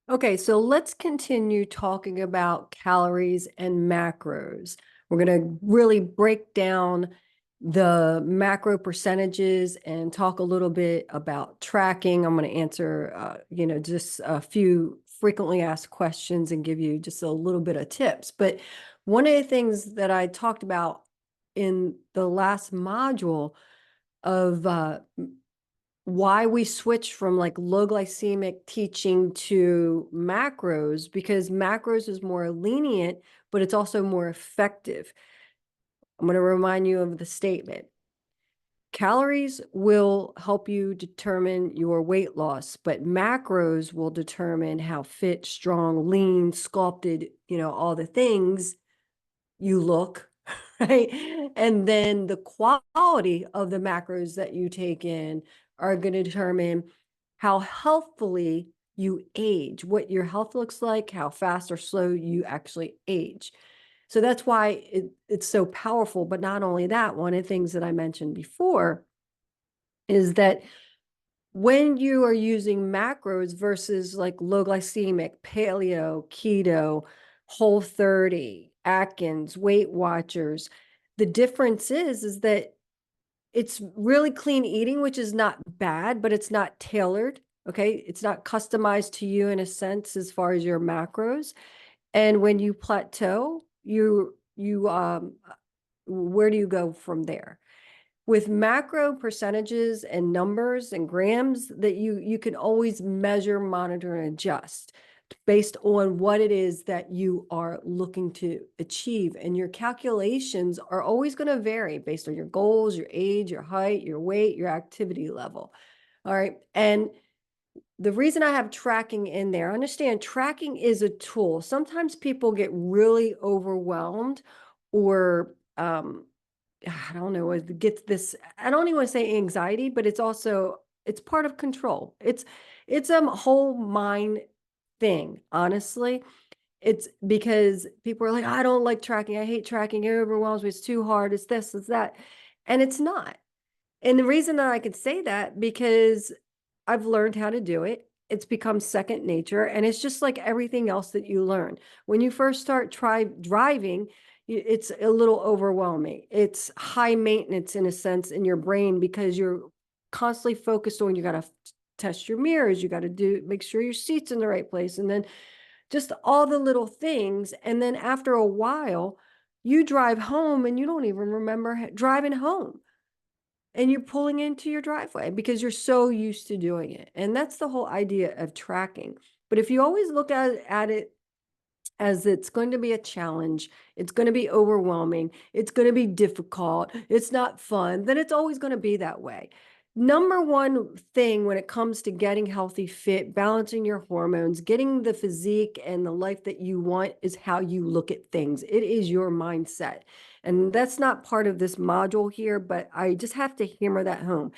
Okay, so let's continue talking about calories and macros. We're going to really break down the macro percentages and talk a little bit about tracking. I'm going to answer, just a few frequently asked questions and give you just a little bit of tips. But one of the things that I talked about in the last module of why we switch from like low glycemic teaching to macros, because macros is more lenient, but it's also more effective. I'm going to remind you of the statement. Calories will help you determine your weight loss, but macros will determine how fit, strong, lean, sculpted, all the things you look, right? And then the quality of the macros that you take in are going to determine how healthfully you age, what your health looks like, how fast or slow you actually age. So that's why it's so powerful. But not only that, one of the things that I mentioned before is that when you are using macros versus like low glycemic, paleo, keto, whole 30, Atkins, Weight Watchers, the difference is that it's really clean eating, which is not bad, but it's not tailored. Okay. It's not customized to you in a sense as far as your macros. And when you plateau, where do you go from there? With macro percentages and numbers and grams that you can always measure, monitor, and adjust based on what it is that you are looking to achieve. And your calculations are always going to vary based on your goals, your age, your height, your weight, your activity level. All right. And the reason I have tracking in there, understand tracking is a tool. Sometimes people get really overwhelmed or I don't know, it gets this, I don't even want to say anxiety, but it's part of control. It's a whole mind thing, honestly. It's because people are like, I don't like tracking. I hate tracking. It overwhelms me. It's too hard. It's this, it's that. And it's not. And the reason that I could say that, because I've learned how to do it. It's become second nature. And it's just like everything else that you learn. When you first start driving, it's a little overwhelming. It's high maintenance in a sense in your brain because you're constantly focused on, you got to test your mirrors, you got to make sure your seat's in the right place. And then just all the little things. And then after a while, you drive home and you don't even remember driving home, and you're pulling into your driveway because you're so used to doing it. And that's the whole idea of tracking. But if you always look at it as it's going to be a challenge, it's going to be overwhelming, it's going to be difficult, it's not fun, then it's always going to be that way. Number one thing when it comes to getting healthy, fit, balancing your hormones, getting the physique and the life that you want is how you look at things. It is your mindset. And that's not part of this module here, but I just have to hammer that home.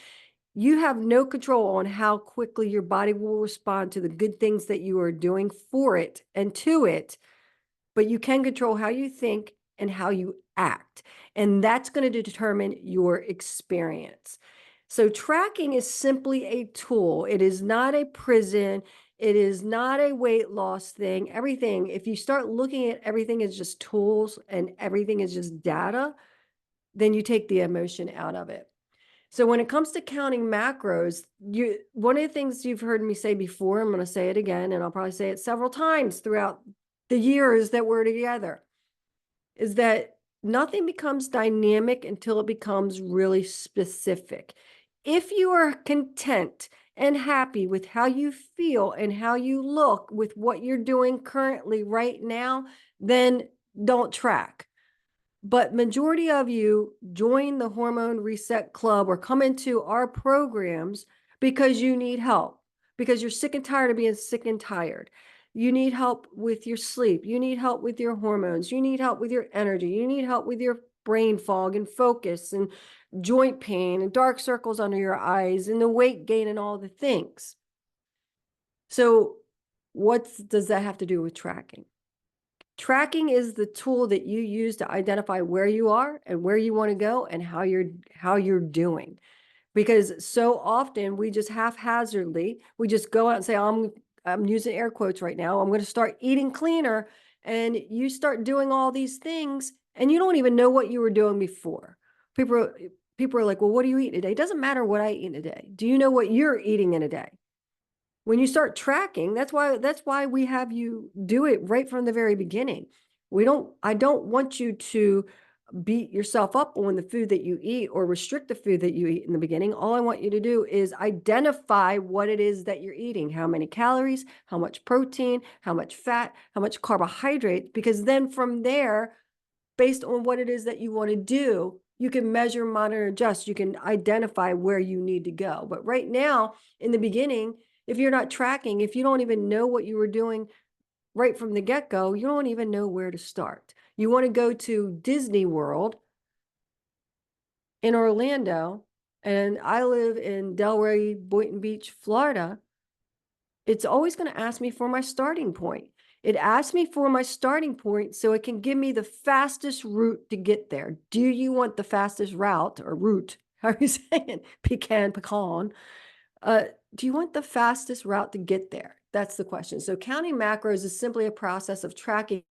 You have no control on how quickly your body will respond to the good things that you are doing for it and to it, but you can control how you think and how you act. And that's going to determine your experience. So tracking is simply a tool. It is not a prison. It is not a weight loss thing. Everything, if you start looking at everything as just tools and everything is just data, then you take the emotion out of it. So when it comes to counting macros, one of the things you've heard me say before, I'm going to say it again, and I'll probably say it several times throughout the years that we're together, is that nothing becomes dynamic until it becomes really specific. If you are content and happy with how you feel and how you look with what you're doing currently right now, then don't track. But majority of you join the Hormone Reset Club or come into our programs because you need help, because you're sick and tired of being sick and tired. You need help with your sleep. You need help with your hormones. You need help with your energy. You need help with your brain fog and focus and joint pain and dark circles under your eyes and the weight gain and all the things. So what does that have to do with tracking? Tracking is the tool that you use to identify where you are and where you want to go and how you're doing. Because so often we just haphazardly, we just go out and say, I'm using air quotes right now, I'm going to start eating cleaner, and you start doing all these things and you don't even know what you were doing before. People people are like, well, what do you eat today? It doesn't matter what I eat in a day. Do you know what you're eating in a day? When you start tracking, that's why we have you do it right from the very beginning. I don't want you to beat yourself up on the food that you eat or restrict the food that you eat in the beginning. All I want you to do is identify what it is that you're eating, how many calories, how much protein, how much fat, how much carbohydrate, because then from there, based on what it is that you want to do, you can measure, monitor, adjust. You can identify where you need to go. But right now, in the beginning, if you're not tracking, if you don't even know what you were doing right from the get-go, you don't even know where to start. You want to go to Disney World in Orlando, and I live in Delray, Boynton Beach, Florida. It's always going to ask me for my starting point. It asks me for my starting point so it can give me the fastest route to get there. Do you want the fastest route or route? How are you saying? Pecan. Do you want the fastest route to get there? That's the question. So counting macros is simply a process of tracking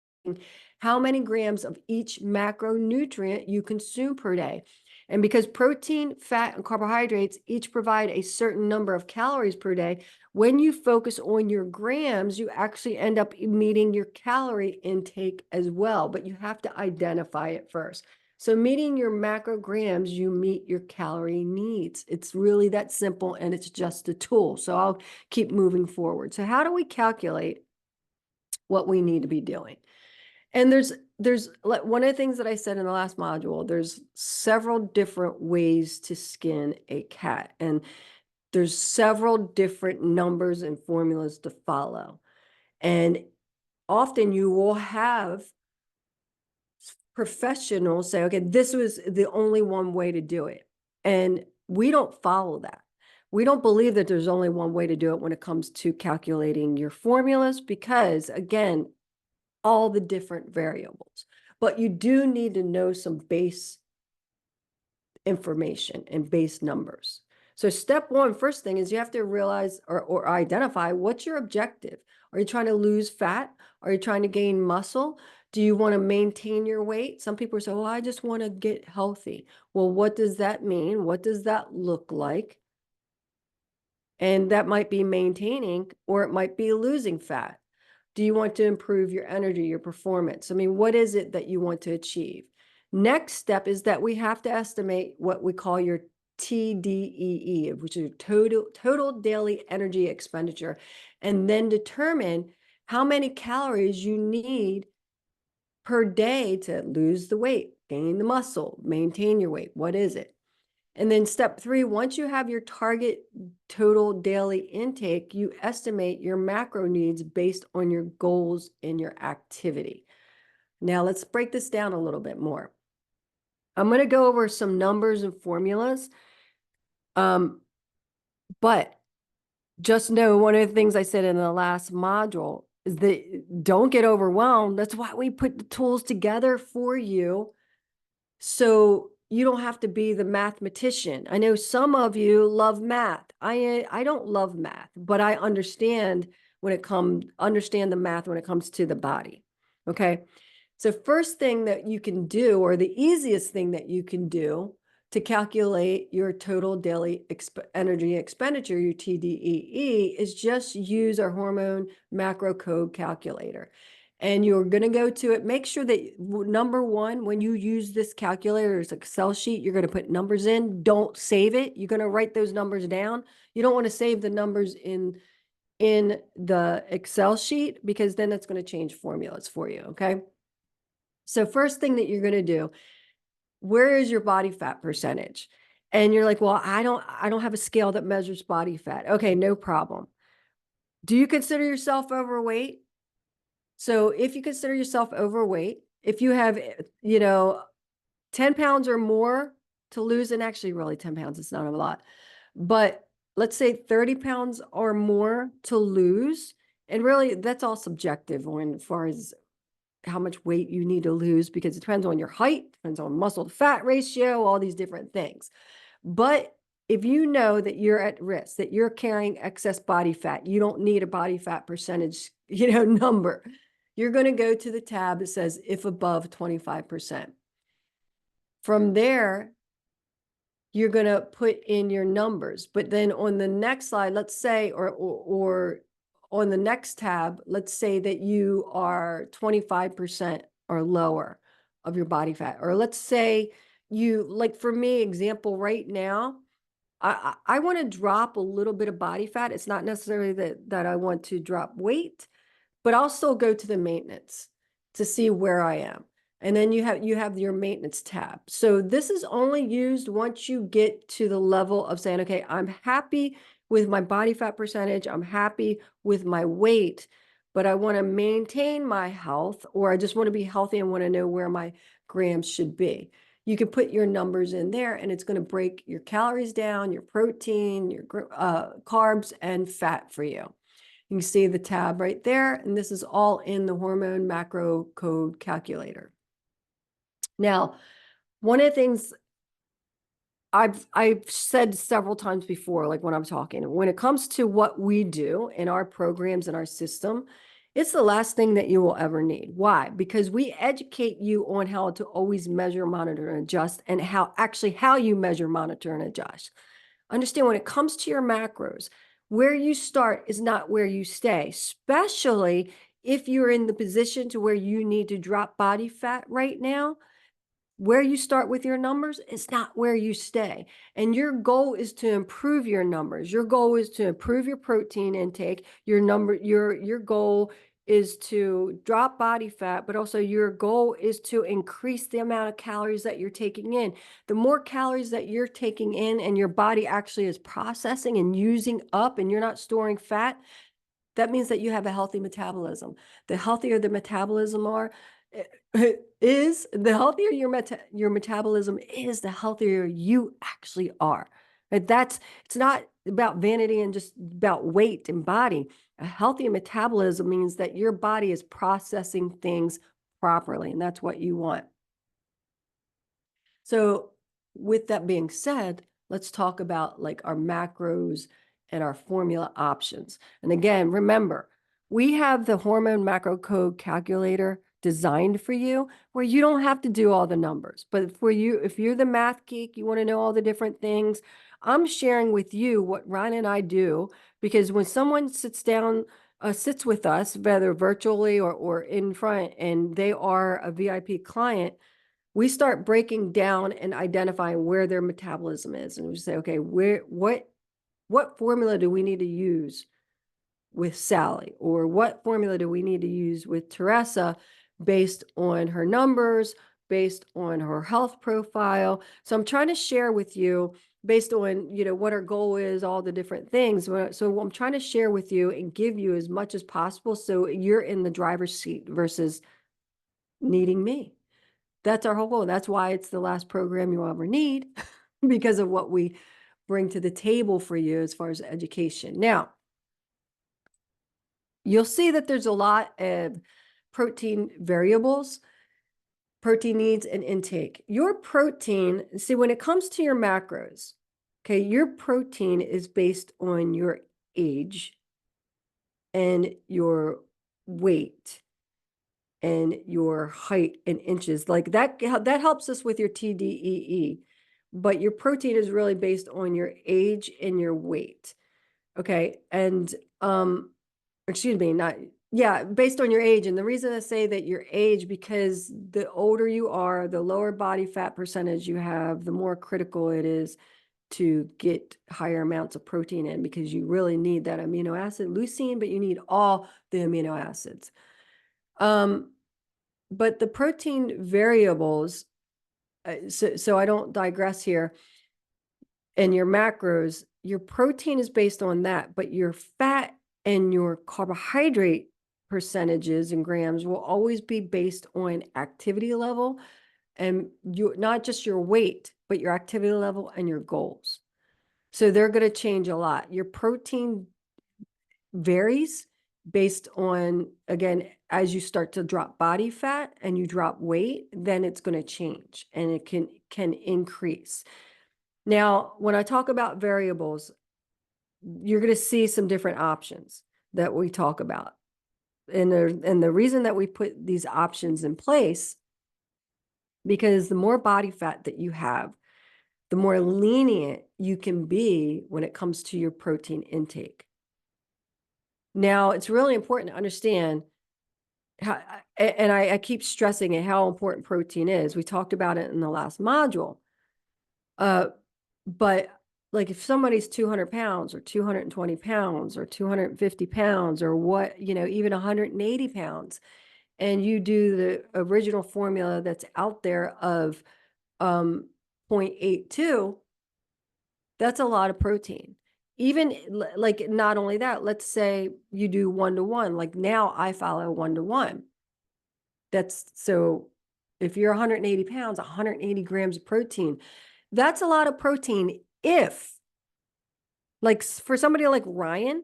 how many grams of each macronutrient you consume per day. And because protein, fat, and carbohydrates each provide a certain number of calories per day, when you focus on your grams, you actually end up meeting your calorie intake as well, but you have to identify it first. So meeting your macrograms, you meet your calorie needs. It's really that simple, and it's just a tool. So I'll keep moving forward. So how do we calculate what we need to be doing? And there's like one of the things that I said in the last module, there's several different ways to skin a cat, and there's several different numbers and formulas to follow. And often you will have professionals say, okay, this was the only one way to do it. And we don't follow that. We don't believe that there's only one way to do it when it comes to calculating your formulas, because again, all the different variables. But you do need to know some base information and base numbers. So step one, first thing is you have to realize or identify what's your objective. Are you trying to lose fat? Are you trying to gain muscle? Do you want to maintain your weight? Some people say, well, I just want to get healthy. Well, what does that mean? What does that look like? And that might be maintaining, or it might be losing fat. Do you want to improve your energy, your performance? I mean, what is it that you want to achieve? Next step is that we have to estimate what we call your TDEE, which is total daily energy expenditure, and then determine how many calories you need per day to lose the weight, gain the muscle, maintain your weight. What is it? And then step three, once you have your target total daily intake, you estimate your macro needs based on your goals and your activity. Now let's break this down a little bit more. I'm going to go over some numbers and formulas. But just know one of the things I said in the last module is that don't get overwhelmed. That's why we put the tools together for you, so you don't have to be the mathematician. I know some of you love math. I don't love math, but I understand the math when it comes to the body. Okay. So first thing that you can do, or the easiest thing that you can do to calculate your total daily energy expenditure, your TDEE, is just use our hormone macro code calculator. And you're going to go to it. Make sure that number one, when you use this calculator, it's an Excel sheet, you're going to put numbers in. Don't save it. You're going to write those numbers down. You don't want to save the numbers in the Excel sheet, because then it's going to change formulas for you. Okay. So first thing that you're going to do, where is your body fat percentage? And you're like, well, I don't have a scale that measures body fat. Okay, no problem. Do you consider yourself overweight? So if you consider yourself overweight, if you have, 10 pounds or more to lose, and actually really 10 pounds, it's not a lot, but let's say 30 pounds or more to lose. And really that's all subjective as far as how much weight you need to lose, because it depends on your height, depends on muscle to fat ratio, all these different things. But if you know that you're at risk, that you're carrying excess body fat, you don't need a body fat percentage, number. You're going to go to the tab that says if above 25%. From there, you're going to put in your numbers. But then on the next slide, let's say, or on the next tab, let's say that you are 25% or lower of your body fat. Or let's say you, like for me, example right now, I want to drop a little bit of body fat. It's not necessarily that I want to drop weight, but I'll still go to the maintenance to see where I am. And then you have your maintenance tab. So this is only used once you get to the level of saying, okay, I'm happy with my body fat percentage. I'm happy with my weight, but I want to maintain my health, or I just want to be healthy and want to know where my grams should be. You can put your numbers in there and it's going to break your calories down, your protein, your carbs and fat for you. You can see the tab right there, and this is all in the hormone macro code calculator. Now, one of the things I've said several times before, like when I'm talking, when it comes to what we do in our programs and our system, it's the last thing that you will ever need. Why? Because we educate you on how to always measure, monitor, and adjust, and how you measure, monitor, and adjust. Understand, when it comes to your macros, where you start is not where you stay, especially if you're in the position to where you need to drop body fat right now. Where you start with your numbers is not where you stay. And your goal is to improve your numbers. Your goal is to improve your protein intake. Your goal is to drop body fat, but also your goal is to increase the amount of calories that you're taking in. The more calories that you're taking in and your body actually is processing and using up, and you're not storing fat, that means that you have a healthy metabolism. The healthier the metabolism the healthier your metabolism is, the healthier you actually are. Right? It's not about vanity and just about weight and body. A healthy metabolism means that your body is processing things properly, and that's what you want. So with that being said, let's talk about like our macros and our formula options. And again, remember, we have the hormone macro code calculator designed for you where you don't have to do all the numbers. But for you, if you're the math geek, you want to know all the different things, I'm sharing with you what Ryan and I do, because when someone sits with us, whether virtually or in front, and they are a VIP client, we start breaking down and identifying where their metabolism is. And we say, okay, what formula do we need to use with Sally? Or what formula do we need to use with Teresa based on her numbers, based on her health profile? So I'm trying to share with you based on, what our goal is, all the different things. So I'm trying to share with you and give you as much as possible so you're in the driver's seat versus needing me. That's our whole goal. That's why it's the last program you'll ever need, because of what we bring to the table for you as far as education. Now, you'll see that there's a lot of protein variables, protein needs, and intake. Your protein, see, when it comes to your macros, okay, your protein is based on your age and your weight and your height in inches. Like that helps us with your TDEE, but your protein is really based on your age and your weight. Okay. And, excuse me, based on your age. And the reason I say that your age, because the older you are, the lower body fat percentage you have, the more critical it is to get higher amounts of protein in, because you really need that amino acid leucine, but you need all the amino acids. But the protein variables, so I don't digress here, and your macros, your protein is based on that, but your fat and your carbohydrate percentages and grams will always be based on activity level, and not just your weight, but your activity level and your goals. So they're going to change a lot. Your protein varies based on, again, as you start to drop body fat and you drop weight, then it's going to change and it can increase. Now, when I talk about variables, you're going to see some different options that we talk about. And the reason that we put these options in place, because the more body fat that you have, the more lenient you can be when it comes to your protein intake. Now, it's really important to understand how, and I keep stressing it, how important protein is. We talked about it in the last module. But like if somebody's 200 pounds or 220 pounds or 250 pounds or what, even 180 pounds, and you do the original formula that's out there of 0.82, that's a lot of protein. Even like, not only that, let's say you do 1-to-1, like now I follow 1-to-1. That's so if you're 180 pounds, 180 grams of protein, that's a lot of protein. If like for somebody like Ryan,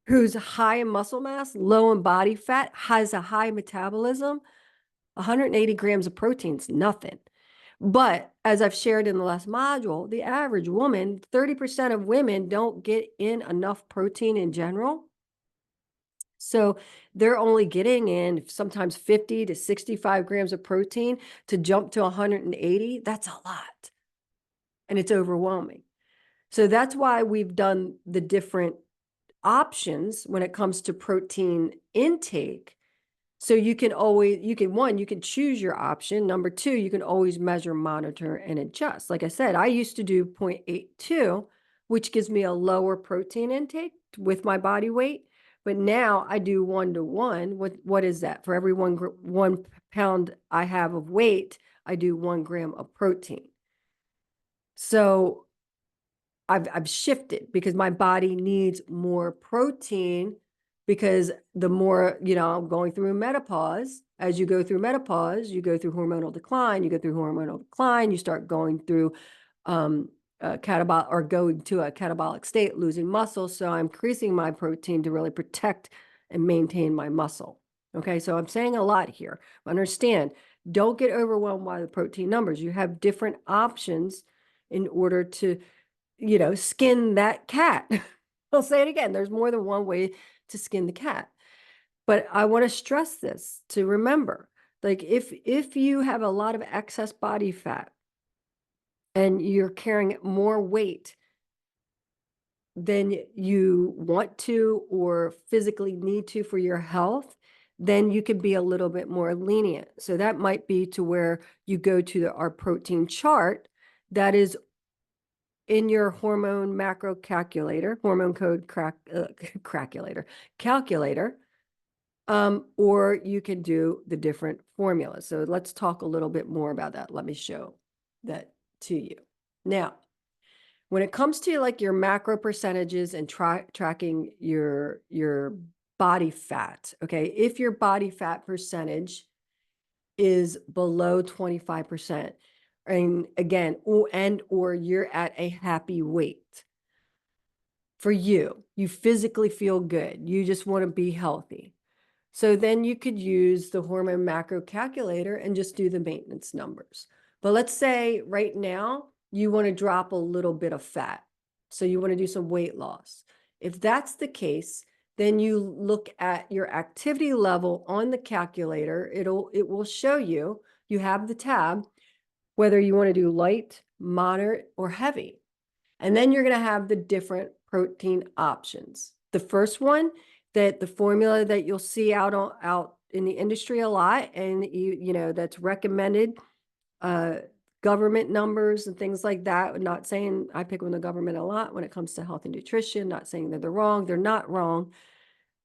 who's high in muscle mass, low in body fat, has a high metabolism, 180 grams of protein is nothing. But as I've shared in the last module, the average woman, 30% of women don't get in enough protein in general. So they're only getting in sometimes 50 to 65 grams of protein to jump to 180. That's a lot. And it's overwhelming. So that's why we've done the different options when it comes to protein intake. So you can always, you can choose your option. Number two, you can always measure, monitor, and adjust. Like I said, I used to do 0.82, which gives me a lower protein intake with my body weight. But now I do 1-to-1. What is that? For every 1 pound I have of weight, I do 1 gram of protein. So I've shifted because my body needs more protein, because the more, I'm going through menopause. As you go through menopause, you go through hormonal decline, you start going through catabolic, or going to a catabolic state, losing muscle. So I'm increasing my protein to really protect and maintain my muscle. Okay, so I'm saying a lot here. Understand, don't get overwhelmed by the protein numbers. You have different options in order to skin that cat. I'll say it again. There's more than one way to skin the cat. But I want to stress this to remember, like if you have a lot of excess body fat and you're carrying more weight than you want to or physically need to for your health, then you can be a little bit more lenient. So that might be to where you go to our protein chart that is in your hormone macro calculator, hormone code calculator, or you can do the different formulas. So let's talk a little bit more about that. Let me show that to you. Now, when it comes to like your macro percentages and tracking your body fat, okay, if your body fat percentage is below 25%, and again, or you're at a happy weight for you physically feel good, you just want to be healthy. So then you could use the hormone macro calculator and just do the maintenance numbers. But let's say right now you want to drop a little bit of fat. So you want to do some weight loss. If that's the case, then you look at your activity level on the calculator. It will show you, you have the tab, whether you want to do light, moderate, or heavy. And then you're going to have the different protein options. The first one, that the formula that you'll see out in the industry a lot, and that's recommended, government numbers and things like that. Not saying I pick on the government a lot when it comes to health and nutrition, not saying that they're wrong. They're not wrong.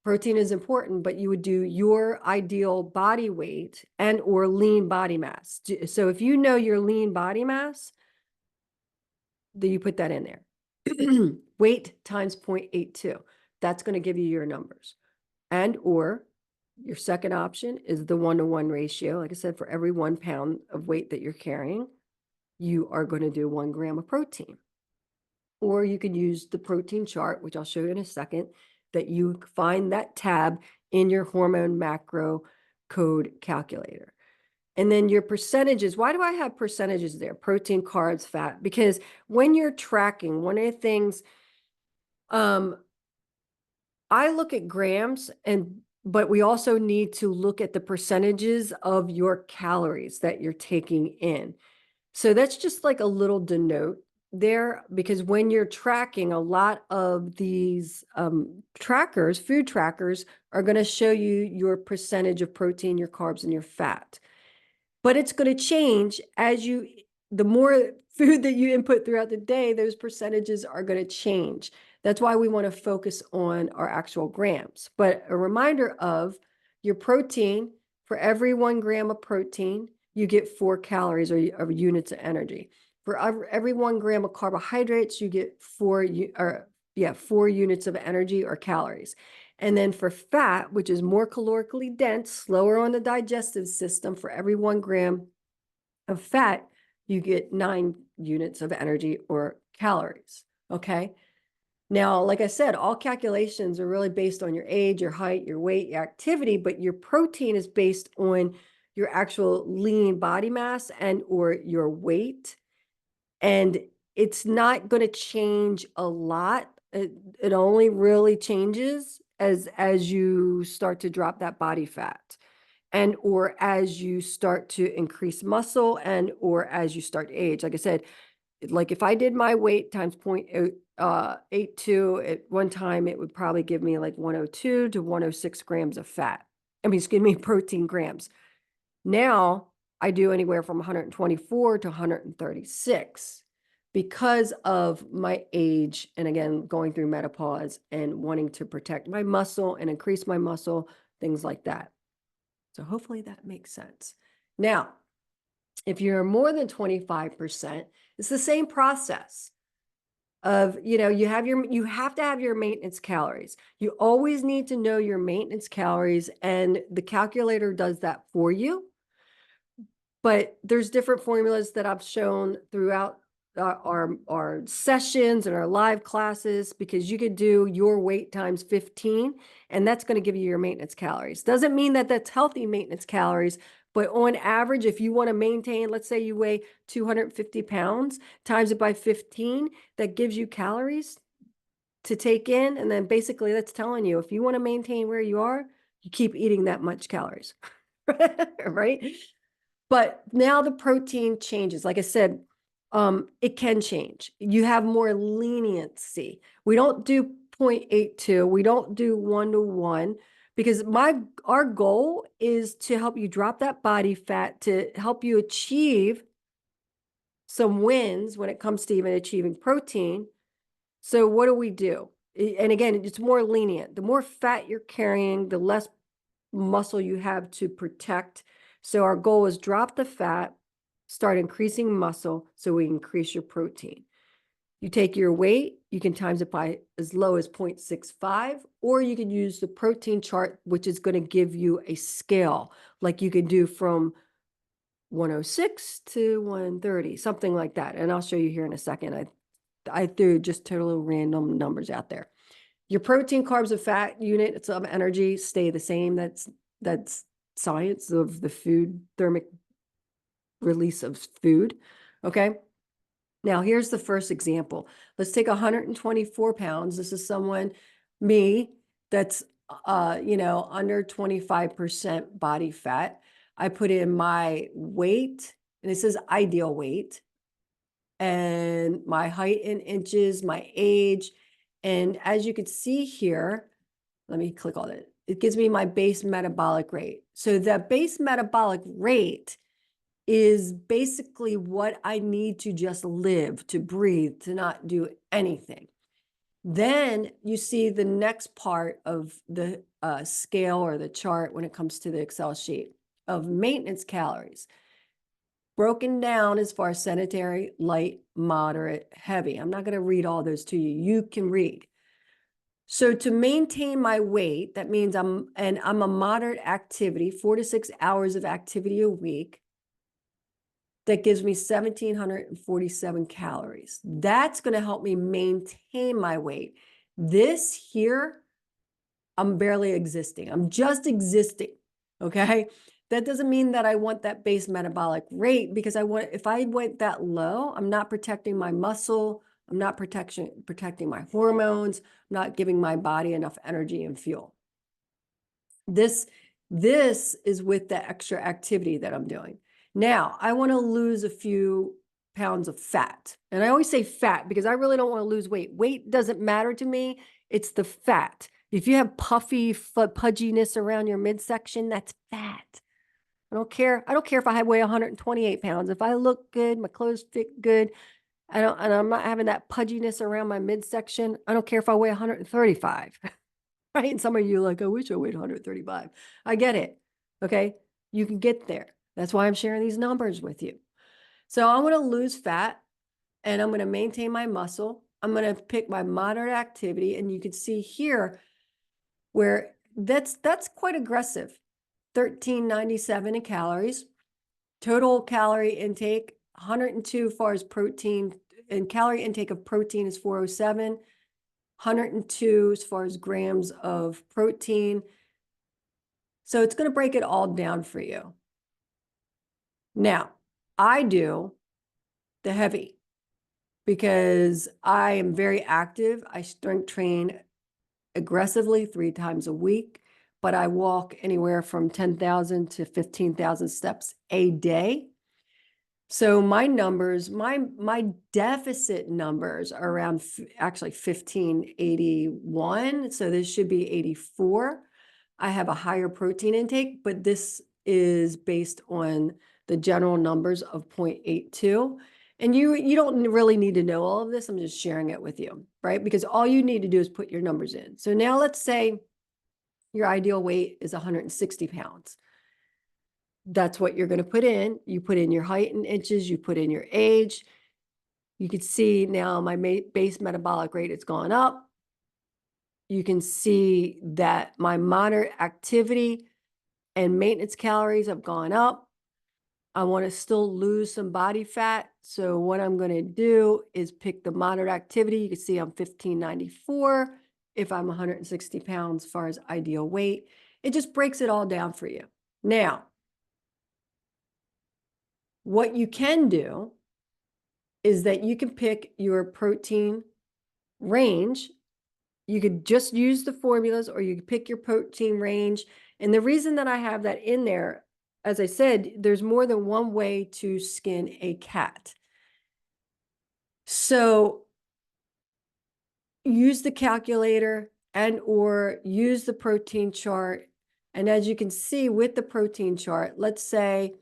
Protein is important, but you would do your ideal body weight and or lean body mass. So if you know your lean body mass, then you put that in there. Weight times 0.82. That's going to give you your numbers. And or your second option is the 1-to-1 ratio. Like I said, for every 1 pound of weight that you're carrying, you are going to do 1 gram of protein. Or you can use the protein chart, which I'll show you in a second, that you find that tab in your hormone macro code calculator. And then your percentages, why do I have percentages there? Protein, carbs, fat, because when you're tracking, one of the things, I look at grams but we also need to look at the percentages of your calories that you're taking in. So that's just like a little denote there, because when you're tracking, a lot of these trackers, food trackers, are going to show you your percentage of protein, your carbs, and your fat. But it's going to change the more food that you input throughout the day, those percentages are going to change. That's why we want to focus on our actual grams. But a reminder of your protein, for every 1 gram of protein, you get 4 calories or units of energy. For every 1 gram of carbohydrates, you get 4 units of energy or calories. And then for fat, which is more calorically dense, slower on the digestive system, for every 1 gram of fat, you get 9 units of energy or calories. Okay. Now, like I said, all calculations are really based on your age, your height, your weight, your activity, but your protein is based on your actual lean body mass and or your weight. And it's not going to change a lot. It only really changes as you start to drop that body fat, and or as you start to increase muscle, and or as you start to age. Like I said, like if I did my weight times 0.82 at one time, it would probably give me like 102 to 106 grams of fat. I mean, excuse me, protein grams. Now I do anywhere from 124 to 136 because of my age. And again, going through menopause and wanting to protect my muscle and increase my muscle, things like that. So hopefully that makes sense. Now, if you're more than 25%, it's the same process of, you have to have your maintenance calories. You always need to know your maintenance calories, and the calculator does that for you. But there's different formulas that I've shown throughout our sessions and our live classes, because you could do your weight times 15, and that's going to give you your maintenance calories. Doesn't mean that that's healthy maintenance calories, but on average, if you want to maintain, let's say you weigh 250 pounds, times it by 15, that gives you calories to take in. And then basically that's telling you, if you want to maintain where you are, you keep eating that much calories, right? But now the protein changes. Like I said, it can change. You have more leniency. We don't do 0.82. We don't do 1-to-1, because our goal is to help you drop that body fat, to help you achieve some wins when it comes to even achieving protein. So what do? And again, it's more lenient. The more fat you're carrying, the less muscle you have to protect. So our goal is drop the fat, start increasing muscle so we increase your protein. You take your weight, you can times it by as low as 0.65, or you can use the protein chart, which is going to give you a scale, like you can do from 106 to 130, something like that. And I'll show you here in a second. I threw just total random numbers out there. Your protein, carbs, and fat units of energy stay the same. That's science of the food, thermic release of food. Okay. Now here's the first example. Let's take 124 pounds. This is me, that's, under 25% body fat. I put in my weight, and it says ideal weight, and my height in inches, my age. And as you can see here, let me click on it. It gives me my base metabolic rate. So that base metabolic rate is basically what I need to just live, to breathe, to not do anything. Then you see the next part of the scale or the chart when it comes to the Excel sheet of maintenance calories, broken down as far as sedentary, light, moderate, heavy. I'm not going to read all those to you. You can read. So to maintain my weight, that means I'm a moderate activity, 4 to 6 hours of activity a week. That gives me 1,747 calories. That's going to help me maintain my weight. This here, I'm barely existing. I'm just existing. Okay. That doesn't mean that I want that base metabolic rate, because if I went that low, I'm not protecting my muscle, I'm not protecting my hormones, I'm not giving my body enough energy and fuel. This is with the extra activity that I'm doing. Now, I want to lose a few pounds of fat. And I always say fat because I really don't want to lose weight. Weight doesn't matter to me. It's the fat. If you have puffy pudginess around your midsection, that's fat. I don't care. I don't care if I weigh 128 pounds. If I look good, my clothes fit good, and I'm not having that pudginess around my midsection. I don't care if I weigh 135. Right? And some of you are like, I wish I weighed 135. I get it. Okay. You can get there. That's why I'm sharing these numbers with you. So I want to lose fat and I'm going to maintain my muscle. I'm going to pick my moderate activity. And you can see here where that's quite aggressive. 1397 in calories. Total calorie intake, 102 as far as protein, and calorie intake of protein is 407. 102 as far as grams of protein. So it's going to break it all down for you. Now, I do the heavy because I am very active. I strength train aggressively 3 times a week, but I walk anywhere from 10,000 to 15,000 steps a day. So my numbers, my deficit numbers are around actually 1581. So this should be 84. I have a higher protein intake, but this is based on the general numbers of 0.82. And you don't really need to know all of this. I'm just sharing it with you, right? Because all you need to do is put your numbers in. So now let's say your ideal weight is 160 pounds. That's what you're going to put in. You put in your height in inches, you put in your age. You can see now my base metabolic rate has gone up. You can see that my moderate activity and maintenance calories have gone up. I want to still lose some body fat. So what I'm going to do is pick the moderate activity. You can see I'm 1594 if I'm 160 pounds as far as ideal weight. It just breaks it all down for you. Now, what you can do is that you can pick your protein range. You could just use the formulas or you could pick your protein range. And the reason that I have that in there, as I said, there's more than one way to skin a cat. So use the calculator and or use the protein chart. And as you can see with the protein chart, let's say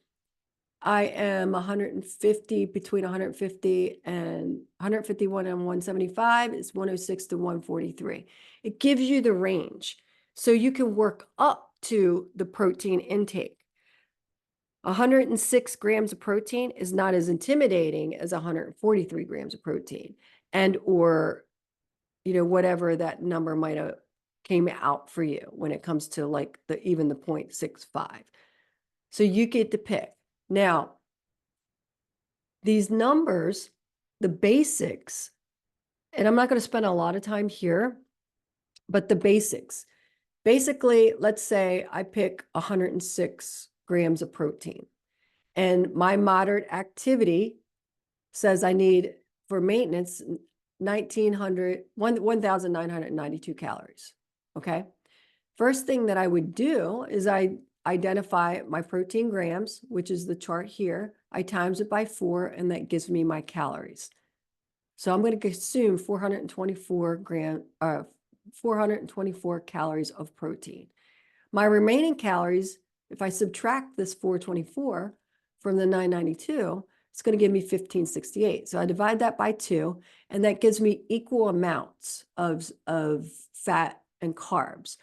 I am 150, between 150 and 151 and 175 is 106 to 143. It gives you the range. So you can work up to the protein intake. 106 grams of protein is not as intimidating as 143 grams of protein, and or, whatever that number might have came out for you when it comes to like even the 0.65. So you get to pick. Now, these numbers, the basics, and I'm not going to spend a lot of time here, but the basics. Basically, let's say I pick 106 grams of protein and my moderate activity says I need for maintenance 1,992 calories. Okay. First thing that I would do is I identify my protein grams, which is the chart here. I times it by 4, and that gives me my calories. So I'm going to consume 424 calories of protein. My remaining calories, if I subtract this 424 from the 992, it's going to give me 1568. So I divide that by 2, and that gives me equal amounts of fat and carbs.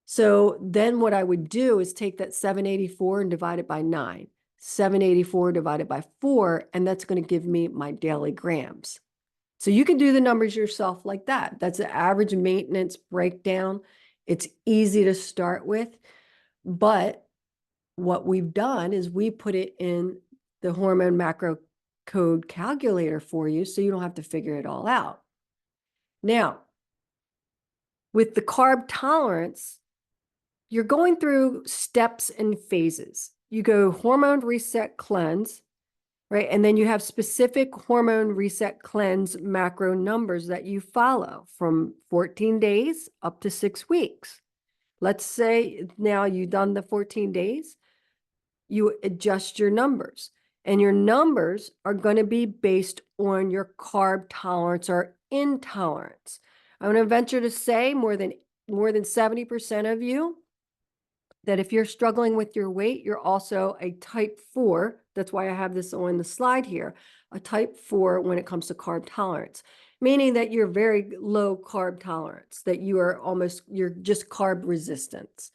So then what I would do is take that 784 and divide it by 9. 784 divided by 4, and that's going to give me my daily grams. So you can do the numbers yourself like that. That's an average maintenance breakdown. It's easy to start with, but what we've done is we put it in the hormone macro code calculator for you, so you don't have to figure it all out. Now, with the carb tolerance, you're going through steps and phases. You go hormone reset cleanse, right? And then you have specific hormone reset cleanse macro numbers that you follow from 14 days up to 6 weeks. Let's say now you've done the 14 days, you adjust your numbers, and your numbers are going to be based on your carb tolerance or intolerance. I'm going to venture to say more than 70% of you, that if you're struggling with your weight, you're also a type 4. That's why I have this on the slide here, a type 4 when it comes to carb tolerance, meaning that you're very low carb tolerance, that you're just carb resistance.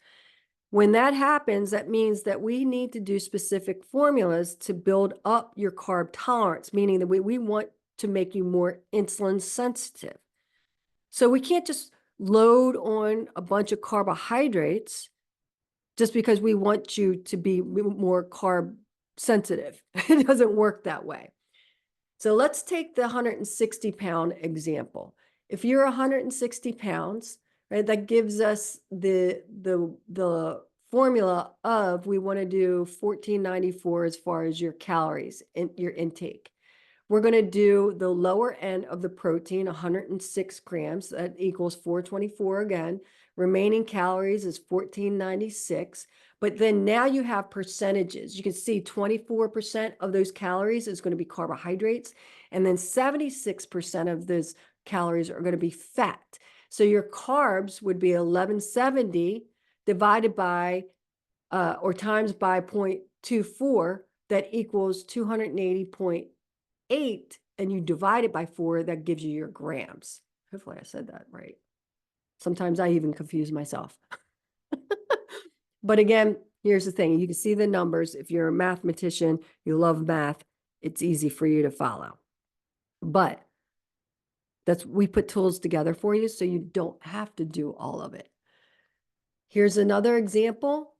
When that happens, that means that we need to do specific formulas to build up your carb tolerance, meaning that we want to make you more insulin sensitive. So we can't just load on a bunch of carbohydrates just because we want you to be more carb sensitive. It doesn't work that way. So let's take the 160-pound example. If you're 160 pounds, right, that gives us the formula of, we want to do 1494 as far as your calories in your intake. We're going to do the lower end of the protein, 106 grams. That equals 424 again. Remaining calories is 1496. But then now you have percentages. You can see 24% of those calories is going to be carbohydrates. And then 76% of those calories are going to be fat. So your carbs would be 1170 divided by, or times by 0.24. That equals 280.8, and you divide it by 4, that gives you your grams. Hopefully I said that right. Sometimes I even confuse myself. But again, here's the thing. You can see the numbers. If you're a mathematician, you love math, it's easy for you to follow. But we put tools together for you so you don't have to do all of it. Here's another example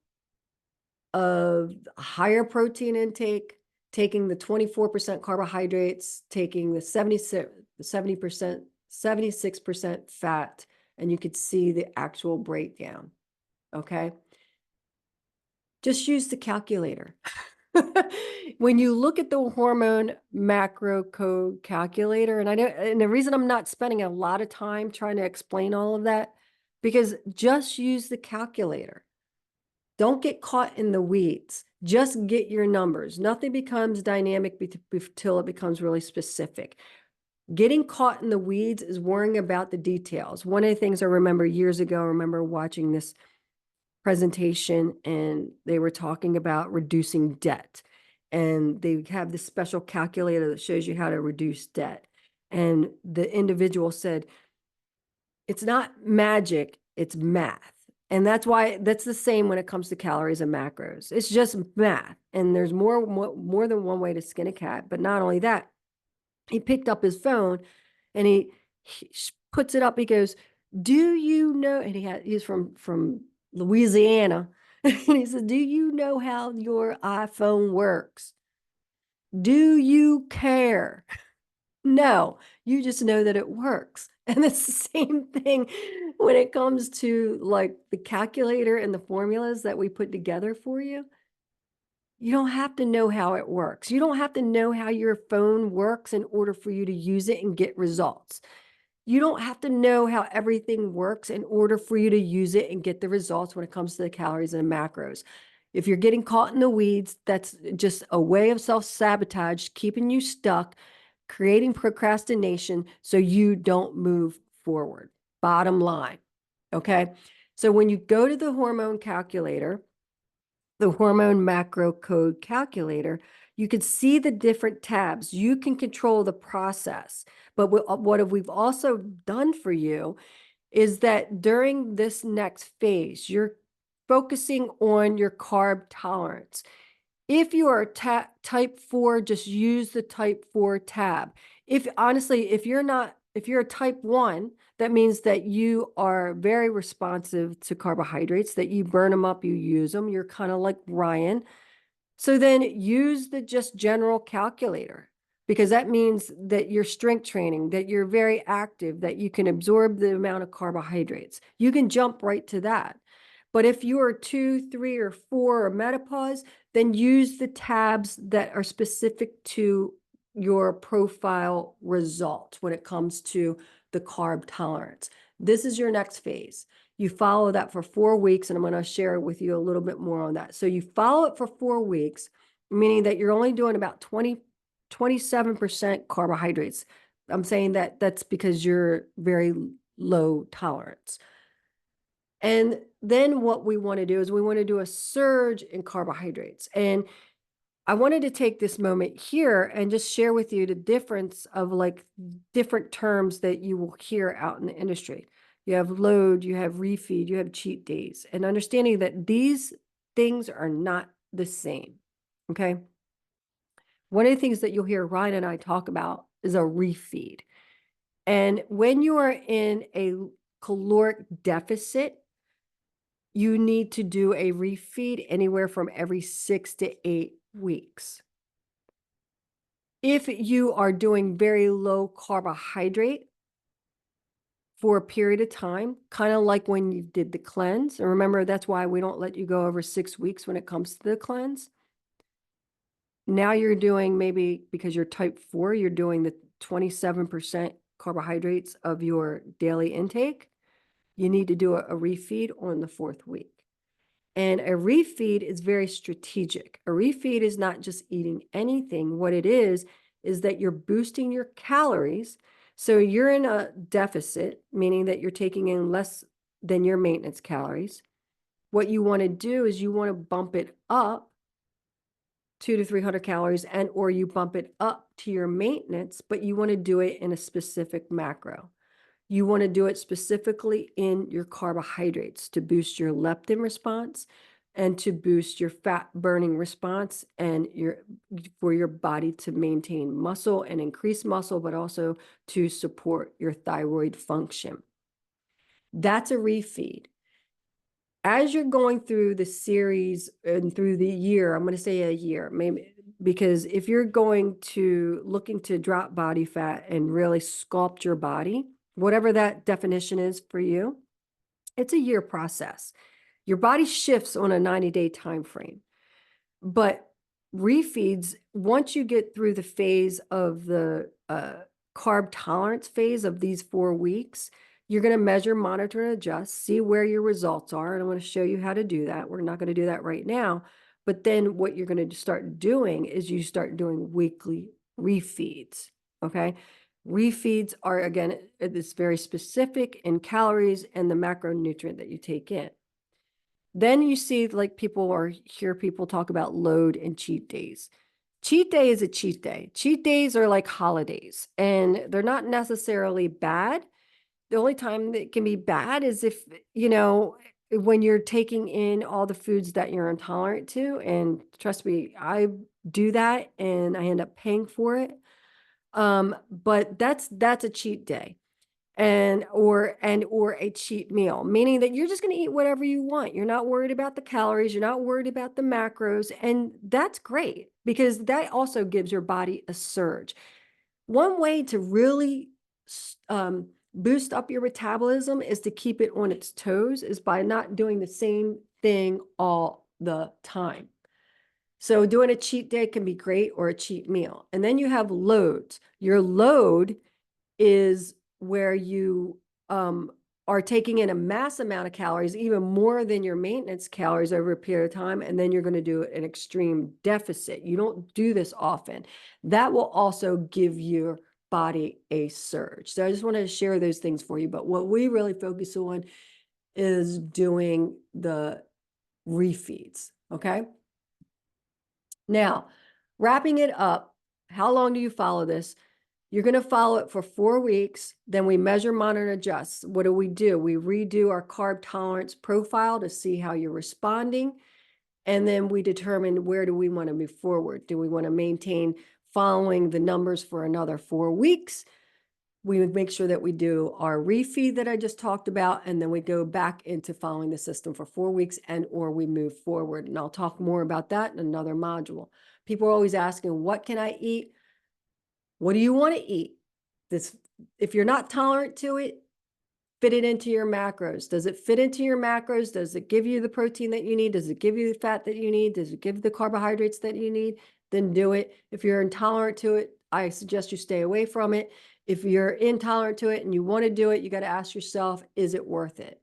of higher protein intake, taking the 24% carbohydrates, taking the 70%, 76% fat, and you could see the actual breakdown. Okay. Just use the calculator. When you look at the hormone macro code calculator, and the reason I'm not spending a lot of time trying to explain all of that, because just use the calculator. Don't get caught in the weeds. Just get your numbers. Nothing becomes dynamic until it becomes really specific. Getting caught in the weeds is worrying about the details. One of the things I remember years ago, I remember watching this presentation, and they were talking about reducing debt. And they have this special calculator that shows you how to reduce debt. And the individual said, it's not magic, it's math. And that's the same when it comes to calories and macros. It's just math. And there's more than one way to skin a cat. But not only that, he picked up his phone and he puts it up. He goes, do you know, and he's from Louisiana. And he said, do you know how your iPhone works? Do you care? No, you just know that it works. And it's the same thing when it comes to like the calculator and the formulas that we put together for you. You don't have to know how it works. You don't have to know how your phone works in order for you to use it and get results. You don't have to know how everything works in order for you to use it and get the results when it comes to the calories and the macros. If you're getting caught in the weeds, that's just a way of self-sabotage, keeping you stuck, creating procrastination so you don't move forward. Bottom line. Okay. So when you go to the hormone calculator, the hormone macro code calculator, you can see the different tabs. You can control the process. But what we've also done for you is that during this next phase, you're focusing on your carb tolerance. If you are type 4, just use the type 4 tab. If you're a type 1, that means that you are very responsive to carbohydrates, that you burn them up, you use them. You're kind of like Ryan. So then use the just general calculator, because that means that you're strength training, that you're very active, that you can absorb the amount of carbohydrates. You can jump right to that. But if you are 2, 3, or 4 or menopause, then use the tabs that are specific to your profile results when it comes to the carb tolerance. This is your next phase. You follow that for 4 weeks, and I'm going to share with you a little bit more on that. So you follow it for 4 weeks, meaning that you're only doing about 27% carbohydrates. I'm saying that that's because you're very low tolerance. And then what we want to do is we want to do a surge in carbohydrates. And I wanted to take this moment here and just share with you the difference of like different terms that you will hear out in the industry. You have load, you have refeed, you have cheat days, and understanding that these things are not the same. Okay. One of the things that you'll hear Ryan and I talk about is a refeed. And when you are in a caloric deficit, you need to do a refeed anywhere from every 6 to 8 weeks. If you are doing very low carbohydrate for a period of time, kind of like when you did the cleanse, and remember, that's why we don't let you go over 6 weeks when it comes to the cleanse. Now you're doing, maybe because you're type 4, you're doing the 27% carbohydrates of your daily intake. You need to do a refeed on the 4th week. And a refeed is very strategic. A refeed is not just eating anything. What it is that you're boosting your calories. So you're in a deficit, meaning that you're taking in less than your maintenance calories. What you want to do is you want to bump it up 200 to 300 calories, and or you bump it up to your maintenance, but you want to do it in a specific macro. You want to do it specifically in your carbohydrates to boost your leptin response and to boost your fat burning response and for your body to maintain muscle and increase muscle, but also to support your thyroid function. That's a refeed. As you're going through the series and through the year, I'm going to say a year, maybe, because if you're looking to drop body fat and really sculpt your body, whatever that definition is for you, it's a year process. Your body shifts on a 90-day time frame. But refeeds, once you get through the phase of the carb tolerance phase of these 4 weeks, you're going to measure, monitor, and adjust, see where your results are. And I'm going to show you how to do that. We're not going to do that right now. But then what you're going to start doing is you start doing weekly refeeds. Okay. Refeeds are, again, it's very specific in calories and the macronutrient that you take in. Then you see like hear people talk about load and cheat days. Cheat day is a cheat day. Cheat days are like holidays, and they're not necessarily bad. The only time that can be bad is if, when you're taking in all the foods that you're intolerant to. And trust me, I do that and I end up paying for it. But that's a cheat day or a cheat meal, meaning that you're just going to eat whatever you want. You're not worried about the calories. You're not worried about the macros. And that's great because that also gives your body a surge. One way to really boost up your metabolism is to keep it on its toes, is by not doing the same thing all the time. So doing a cheat day can be great, or a cheat meal. And then you have loads. Your load is where you are taking in a mass amount of calories, even more than your maintenance calories over a period of time. And then you're going to do an extreme deficit. You don't do this often. That will also give your body a surge. So I just wanted to share those things for you. But what we really focus on is doing the refeeds. Okay. Now, wrapping it up, how long do you follow this? You're going to follow it for 4 weeks. Then we measure, monitor, and adjust. What do? We redo our carb tolerance profile to see how you're responding. And then we determine, where do we want to move forward? Do we want to maintain following the numbers for another 4 weeks? We would make sure that we do our refeed that I just talked about, and then we go back into following the system for 4 weeks, or we move forward. And I'll talk more about that in another module. People are always asking, what can I eat? What do you want to eat? If you're not tolerant to it, fit it into your macros? Does it fit into your macros? Does it give you the protein that you need? Does it give you the fat that you need? Does it give the carbohydrates that you need? Then do it. If you're intolerant to it, I suggest you stay away from it. If you're intolerant to it and you want to do it, you got to ask yourself, is it worth it?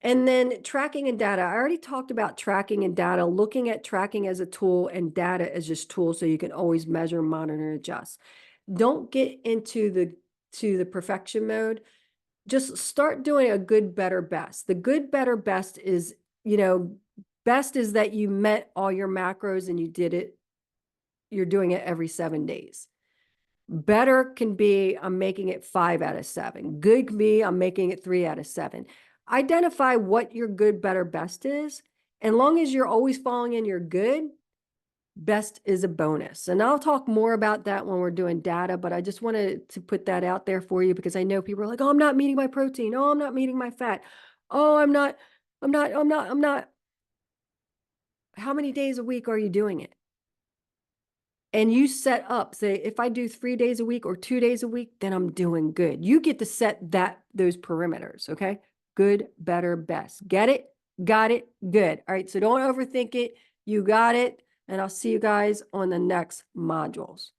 And then tracking and data. I already talked about tracking and data, looking at tracking as a tool and data as just tools so you can always measure, monitor, and adjust. Don't get into the perfection mode. Just start doing a good, better, best. The good, better, best is, best is that you met all your macros and you did it. You're doing it every 7 days. Better can be, I'm making it 5 out of 7. Good can be, I'm making it 3 out of 7. Identify what your good, better, best is. And long as you're always falling in your good, best is a bonus. And I'll talk more about that when we're doing data, but I just wanted to put that out there for you because I know people are like, oh, I'm not meeting my protein. Oh, I'm not meeting my fat. Oh, I'm not. How many days a week are you doing it? And you set up, say, if I do 3 days a week or 2 days a week, then I'm doing good. You get to set those perimeters, okay? Good, better, best. Get it? Got it? Good. All right, so don't overthink it. You got it. And I'll see you guys on the next modules.